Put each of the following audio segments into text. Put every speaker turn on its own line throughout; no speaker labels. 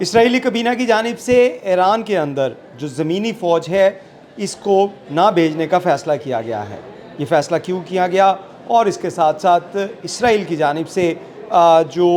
اسرائیلی کابینہ کی جانب سے ایران کے اندر جو زمینی فوج ہے اس کو نہ بھیجنے کا فیصلہ کیا گیا ہے۔ یہ فیصلہ کیوں کیا گیا اور اس کے ساتھ ساتھ اسرائیل کی جانب سے جو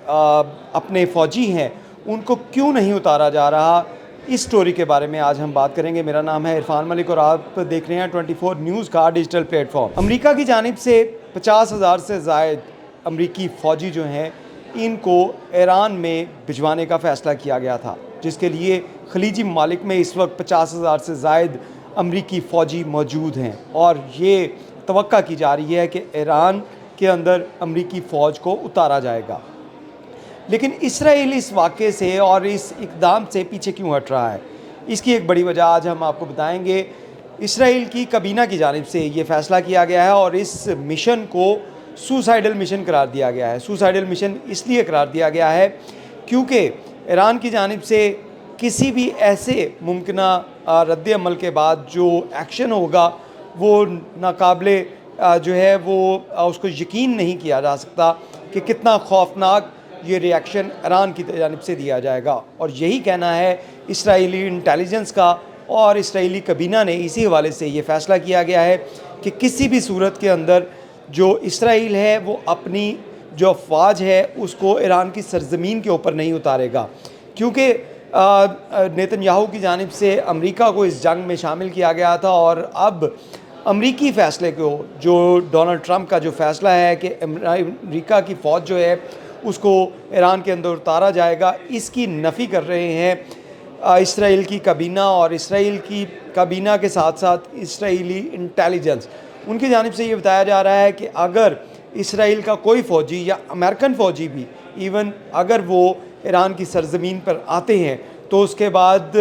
اپنے فوجی ہیں ان کو کیوں نہیں اتارا جا رہا، اس سٹوری کے بارے میں آج ہم بات کریں گے۔ میرا نام ہے عرفان ملک اور آپ دیکھ رہے ہیں 24 نیوز کا ڈیجیٹل پلیٹ فارم۔ امریکہ کی جانب سے 50,000 سے زائد امریکی فوجی جو ہیں ان کو ایران میں بھجوانے کا فیصلہ کیا گیا تھا، جس کے لیے خلیجی ممالک میں اس وقت 50,000 سے زائد امریکی فوجی موجود ہیں، اور یہ توقع کی جا رہی ہے کہ ایران کے اندر امریکی فوج کو اتارا جائے گا۔ لیکن اسرائیل اس واقعے سے اور اس اقدام سے پیچھے کیوں ہٹ رہا ہے؟ اس کی ایک بڑی وجہ آج ہم آپ کو بتائیں گے۔ اسرائیل کی کابینہ کی جانب سے یہ فیصلہ کیا گیا ہے اور اس مشن کو سوسائیڈل مشن قرار دیا گیا ہے۔ سوسائیڈل مشن اس لیے قرار دیا گیا ہے کیونکہ ایران کی جانب سے کسی بھی ایسے ممکنہ رد عمل کے بعد جو ایکشن ہوگا وہ ناقابل جو ہے وہ اس کو یقین نہیں کیا جا سکتا کہ کتنا خوفناک یہ ری ایکشن ایران کی جانب سے دیا جائے گا، اور یہی کہنا ہے اسرائیلی انٹیلیجنس کا، اور اسرائیلی کابینہ نے اسی حوالے سے یہ فیصلہ کیا گیا ہے کہ کسی بھی صورت کے اندر جو اسرائیل ہے وہ اپنی جو افواج ہے اس کو ایران کی سرزمین کے اوپر نہیں اتارے گا، کیونکہ نیتن یاہو کی جانب سے امریکہ کو اس جنگ میں شامل کیا گیا تھا، اور اب امریکی فیصلے کو جو ڈونلڈ ٹرمپ کا جو فیصلہ ہے کہ امریکہ کی فوج جو ہے اس کو ایران کے اندر اتارا جائے گا، اس کی نفی کر رہے ہیں اسرائیل کی کابینہ، اور اسرائیل کی کابینہ کے ساتھ ساتھ اسرائیلی انٹیلیجنس۔ ان کی جانب سے یہ بتایا جا رہا ہے کہ اگر اسرائیل کا کوئی فوجی یا امریکن فوجی بھی ایون اگر وہ ایران کی سرزمین پر آتے ہیں تو اس کے بعد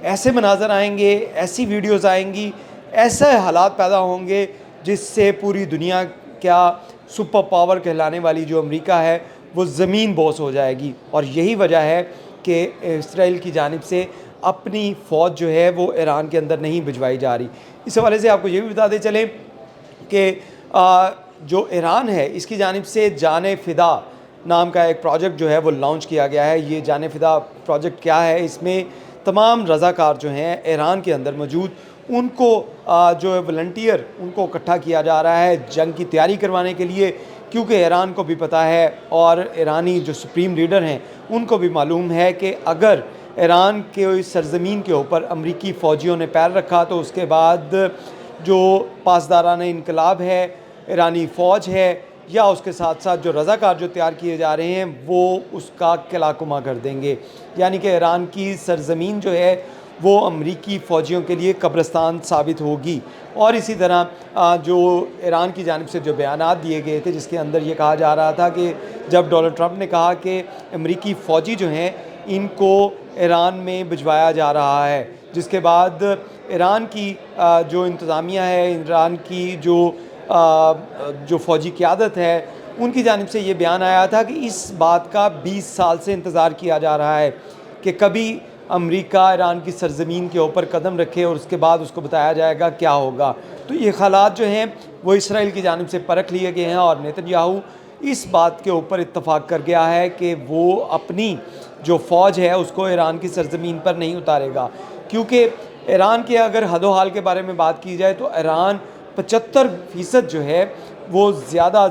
ایسے مناظر آئیں گے، ایسی ویڈیوز آئیں گی، ایسے حالات پیدا ہوں گے جس سے پوری دنیا کیا سپر پاور کہلانے والی جو امریکہ ہے وہ زمین بوس ہو جائے گی، اور یہی وجہ ہے کہ اسرائیل کی جانب سے اپنی فوج جو ہے وہ ایران کے اندر نہیں بھجوائی جا رہی۔ اس حوالے سے آپ کو یہ بھی بتاتے چلیں کہ جو ایران ہے اس کی جانب سے جان فدا نام کا ایک پروجیکٹ جو ہے وہ لانچ کیا گیا ہے۔ یہ جان فدا پروجیکٹ کیا ہے؟ اس میں تمام رضاکار جو ہیں ایران کے اندر موجود ان کو جو والنٹیئر ان کو اکٹھا کیا جا رہا ہے جنگ کی تیاری کروانے کے لیے، کیونکہ ایران کو بھی پتہ ہے اور ایرانی جو سپریم لیڈر ہیں ان کو بھی معلوم ہے کہ اگر ایران کے سرزمین کے اوپر امریکی فوجیوں نے پیر رکھا تو اس کے بعد جو پاسدارانہ انقلاب ہے، ایرانی فوج ہے، یا اس کے ساتھ ساتھ جو رضاکار جو تیار کیے جا رہے ہیں وہ اس کا قلعہ کما کر دیں گے، یعنی کہ ایران کی سرزمین جو ہے وہ امریکی فوجیوں کے لیے قبرستان ثابت ہوگی۔ اور اسی طرح جو ایران کی جانب سے جو بیانات دیے گئے تھے جس کے اندر یہ کہا جا رہا تھا کہ جب ڈونلڈ ٹرمپ نے کہا کہ امریکی فوجی جو ہیں ان کو ایران میں بھجوایا جا رہا ہے، جس کے بعد ایران کی جو انتظامیہ ہے، ایران کی جو فوجی قیادت ہے ان کی جانب سے یہ بیان آیا تھا کہ اس بات کا 20 سال سے انتظار کیا جا رہا ہے کہ کبھی امریکہ ایران کی سرزمین کے اوپر قدم رکھے اور اس کے بعد اس کو بتایا جائے گا کیا ہوگا۔ تو یہ خیالات جو ہیں وہ اسرائیل کی جانب سے پرکھ لیے گئے ہیں، اور نیتن یاہو اس بات کے اوپر اتفاق کر گیا ہے کہ وہ اپنی جو فوج ہے اس کو ایران کی سرزمین پر نہیں اتارے گا، کیونکہ ایران کے اگر حد و حال کے بارے میں بات کی جائے تو ایران 75% جو ہے وہ زیادہ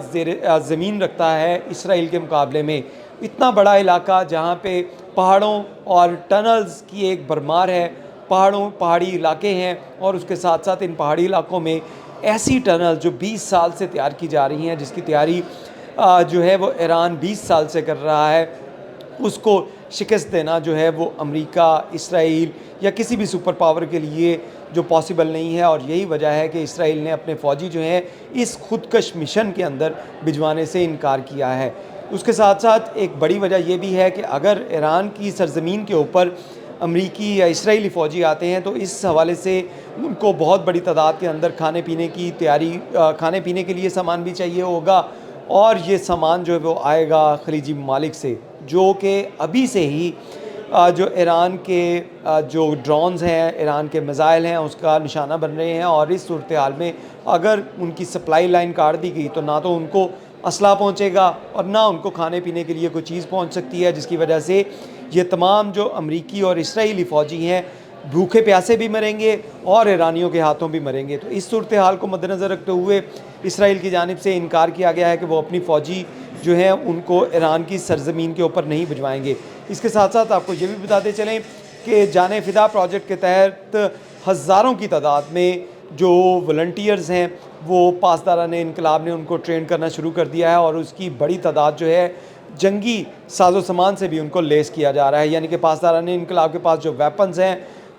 زمین رکھتا ہے اسرائیل کے مقابلے میں۔ اتنا بڑا علاقہ جہاں پہ پہاڑوں اور ٹنلز کی ایک بھرمار ہے، پہاڑی علاقے ہیں، اور اس کے ساتھ ساتھ ان پہاڑی علاقوں میں ایسی ٹنل جو 20 سال سے تیار کی جا رہی ہیں، جس کی تیاری جو ہے وہ ایران 20 سال سے کر رہا ہے، اس کو شکست دینا جو ہے وہ امریکہ، اسرائیل یا کسی بھی سپر پاور کے لیے جو پاسبل نہیں ہے، اور یہی وجہ ہے کہ اسرائیل نے اپنے فوجی جو ہیں اس خودکش مشن کے اندر بھجوانے سے انکار کیا ہے۔ اس کے ساتھ ساتھ ایک بڑی وجہ یہ بھی ہے کہ اگر ایران کی سرزمین کے اوپر امریکی یا اسرائیلی فوجی آتے ہیں تو اس حوالے سے ان کو بہت بڑی تعداد کے اندر کھانے پینے کی تیاری، کھانے پینے کے لیے سامان بھی چاہیے ہوگا، اور یہ سامان جو ہے وہ آئے گا خلیجی ممالک سے، جو کہ ابھی سے ہی جو ایران کے جو ڈرونز ہیں، ایران کے میزائل ہیں اس کا نشانہ بن رہے ہیں، اور اس صورتحال میں اگر ان کی سپلائی لائن کاٹ دی گئی تو نہ تو ان کو اسلحہ پہنچے گا اور نہ ان کو کھانے پینے کے لیے کوئی چیز پہنچ سکتی ہے، جس کی وجہ سے یہ تمام جو امریکی اور اسرائیلی فوجی ہیں بھوکے پیاسے بھی مریں گے اور ایرانیوں کے ہاتھوں بھی مریں گے۔ تو اس صورتحال کو مد نظر رکھتے ہوئے اسرائیل کی جانب سے انکار کیا گیا ہے کہ وہ اپنی فوجی جو ہیں ان کو ایران کی سرزمین کے اوپر نہیں بھجوائیں گے۔ اس کے ساتھ ساتھ آپ کو یہ بھی بتاتے چلیں کہ جان فدا پروجیکٹ کے تحت ہزاروں کی تعداد میں جو والنٹیئرز ہیں وہ پاسداران انقلاب نے ان کو ٹرین کرنا شروع کر دیا ہے، اور اس کی بڑی تعداد جو ہے جنگی ساز و سامان سے بھی ان کو لیس کیا جا رہا ہے، یعنی کہ پاسداران انقلاب کے پاس جو ویپنز ہیں،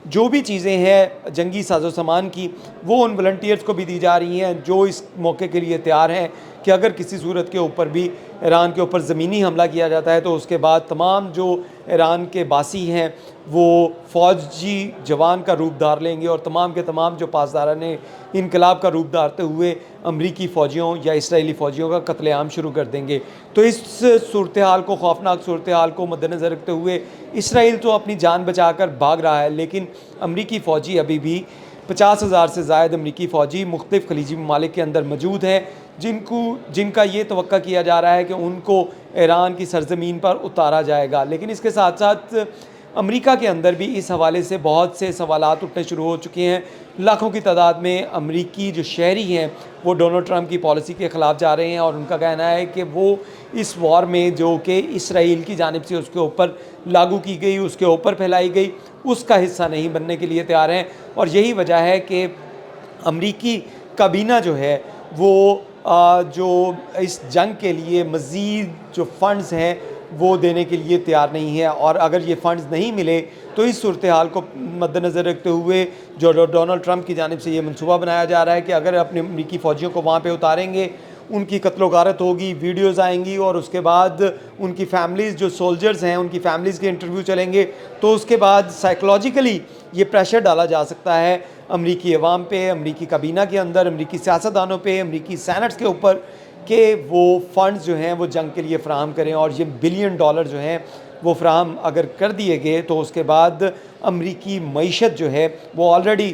جو بھی چیزیں ہیں جنگی ساز و سامان کی، وہ ان والنٹیئرز کو بھی دی جا رہی ہیں جو اس موقع کے لیے تیار ہیں کہ اگر کسی صورت کے اوپر بھی ایران کے اوپر زمینی حملہ کیا جاتا ہے تو اس کے بعد تمام جو ایران کے باسی ہیں وہ فوجی جوان کا روپ دھار لیں گے، اور تمام کے تمام جو پاسداران انقلاب کا روپ دھارتے ہوئے امریکی فوجیوں یا اسرائیلی فوجیوں کا قتل عام شروع کر دیں گے۔ تو اس صورتحال کو، خوفناک صورتحال کو مد نظر رکھتے ہوئے اسرائیل تو اپنی جان بچا کر بھاگ رہا ہے، لیکن امریکی فوجی ابھی بھی 50,000 سے زائد امریکی فوجی مختلف خلیجی ممالک کے اندر موجود ہیں، جن کا یہ توقع کیا جا رہا ہے کہ ان کو ایران کی سرزمین پر اتارا جائے گا۔ لیکن اس کے ساتھ ساتھ امریکہ کے اندر بھی اس حوالے سے بہت سے سوالات اٹھنے شروع ہو چکے ہیں۔ لاکھوں کی تعداد میں امریکی جو شہری ہیں وہ ڈونلڈ ٹرمپ کی پالیسی کے خلاف جا رہے ہیں، اور ان کا کہنا ہے کہ وہ اس وار میں جو کہ اسرائیل کی جانب سے اس کے اوپر لاگو کی گئی، اس کے اوپر پھیلائی گئی، اس کا حصہ نہیں بننے کے لیے تیار ہیں۔ اور یہی وجہ ہے کہ امریکی کابینہ جو ہے وہ جو اس جنگ کے لیے مزید جو فنڈز ہیں وہ دینے کے لیے تیار نہیں ہے، اور اگر یہ فنڈز نہیں ملے تو اس صورتحال کو مد نظر رکھتے ہوئے جو ڈونلڈ ٹرمپ کی جانب سے یہ منصوبہ بنایا جا رہا ہے کہ اگر اپنے امریکی فوجیوں کو وہاں پہ اتاریں گے، ان کی قتل و غارت ہوگی، ویڈیوز آئیں گی، اور اس کے بعد ان کی فیملیز جو سولجرز ہیں ان کی فیملیز کے انٹرویو چلیں گے، تو اس کے بعد سائیکولوجیکلی یہ پریشر ڈالا جا سکتا ہے امریکی عوام پہ، امریکی کابینہ کے اندر، امریکی سیاستدانوں پہ، امریکی سینٹس کے اوپر، کہ وہ فنڈز جو ہیں وہ جنگ کے لیے فراہم کریں، اور یہ بلین ڈالر جو ہیں وہ فراہم اگر کر دیے گئے تو اس کے بعد امریکی معیشت جو ہے وہ آلریڈی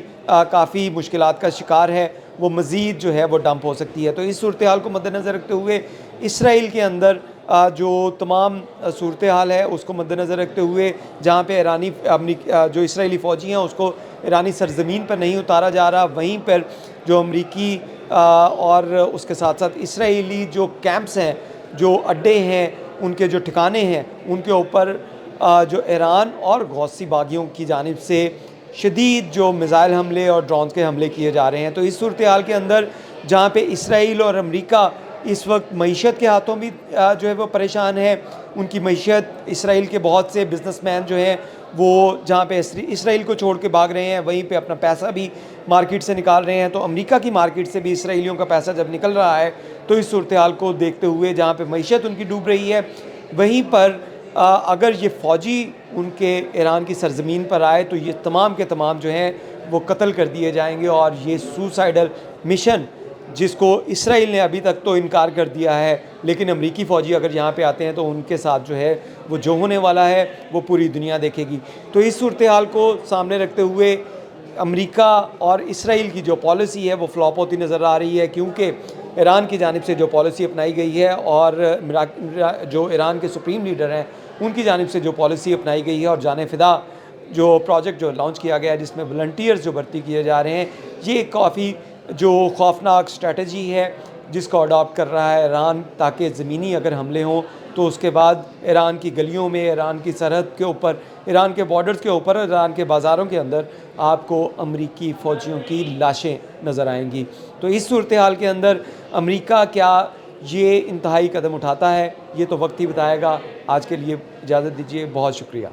کافی مشکلات کا شکار ہے، وہ مزید جو ہے وہ ڈمپ ہو سکتی ہے۔ تو اس صورتحال کو مد نظر رکھتے ہوئے اسرائیل کے اندر جو تمام صورتحال ہے اس کو مد نظر رکھتے ہوئے جہاں پہ جو اسرائیلی فوجی ہیں اس کو ایرانی سرزمین پر نہیں اتارا جا رہا، وہیں پر جو امریکی اور اس کے ساتھ ساتھ اسرائیلی جو کیمپس ہیں، جو اڈے ہیں، ان کے جو ٹھکانے ہیں، ان کے اوپر جو ایران اور حوثی باغیوں کی جانب سے شدید جو میزائل حملے اور ڈرونز کے حملے کیے جا رہے ہیں۔ تو اس صورتحال کے اندر جہاں پہ اسرائیل اور امریکہ اس وقت معیشت کے ہاتھوں بھی جو ہے وہ پریشان ہے، ان کی معیشت، اسرائیل کے بہت سے بزنس مین جو ہیں وہ جہاں پہ اسرائیل کو چھوڑ کے بھاگ رہے ہیں وہیں پہ اپنا پیسہ بھی مارکیٹ سے نکال رہے ہیں، تو امریکہ کی مارکیٹ سے بھی اسرائیلیوں کا پیسہ جب نکل رہا ہے تو اس صورتحال کو دیکھتے ہوئے جہاں پہ معیشت ان کی ڈوب رہی ہے، وہیں پر اگر یہ فوجی ان کے ایران کی سرزمین پر آئے تو یہ تمام کے تمام جو ہیں وہ قتل کر دیے جائیں گے، اور یہ سوسائڈل مشن جس کو اسرائیل نے ابھی تک تو انکار کر دیا ہے، لیکن امریکی فوجی اگر یہاں پہ آتے ہیں تو ان کے ساتھ جو ہے وہ جو ہونے والا ہے وہ پوری دنیا دیکھے گی۔ تو اس صورتحال کو سامنے رکھتے ہوئے امریکہ اور اسرائیل کی جو پالیسی ہے وہ فلاپ ہوتی نظر آ رہی ہے، کیونکہ ایران کی جانب سے جو پالیسی اپنائی گئی ہے اور جو ایران کے سپریم لیڈر ہیں ان کی جانب سے جو پالیسی اپنائی گئی ہے، اور جان فدا جو پروجیکٹ جو لانچ کیا گیا ہے جس میں والنٹیئرز جو بھرتی کیے جا رہے ہیں، یہ کافی جو خوفناک اسٹریٹجی ہے جس کو اڈاپٹ کر رہا ہے ایران، تاکہ زمینی اگر حملے ہوں تو اس کے بعد ایران کی گلیوں میں، ایران کی سرحد کے اوپر، ایران کے بارڈرز کے اوپر، ایران کے بازاروں کے اندر آپ کو امریکی فوجیوں کی لاشیں نظر آئیں گی۔ تو اس صورتحال کے اندر امریکہ کیا یہ انتہائی قدم اٹھاتا ہے، یہ تو وقت ہی بتائے گا۔ آج کے لیے اجازت دیجیے، بہت شکریہ۔